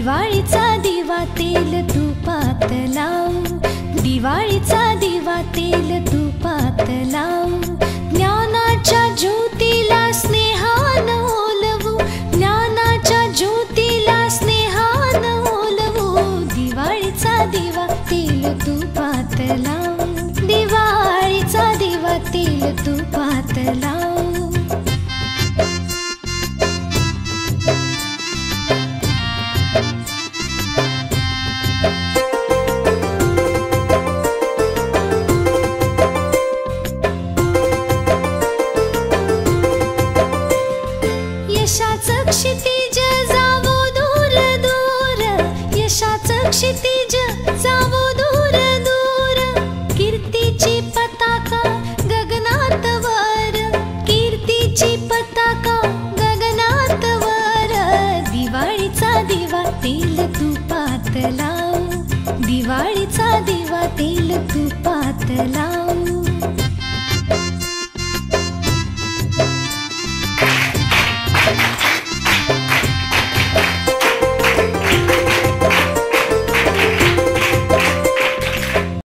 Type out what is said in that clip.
दिवाळीचा दिवा तेल तुपात लावू, दिवाळीचा दिवा तेल तुपात लावू, ज्ञानाच्या ज्योतीला स्नेहानं ओलवू, ज्ञानाच्या ज्योतीला स्नेहानं ओलवू, दिवाळीचा दिवा तेल तुपात लावू, दिवाळीचा दिवा तेल तुपात लावू। यशाचं क्षितिज जावो दूर दूर, यशाचं क्षितिज जावो दूर दूर, कीर्तीची पताका गगनात वर, कीर्तीची पताका गगनात वर, दिवाळीचा दिवा तेल तुपात लावू, दिवाळीचा दिवा तेल तुपात लावू।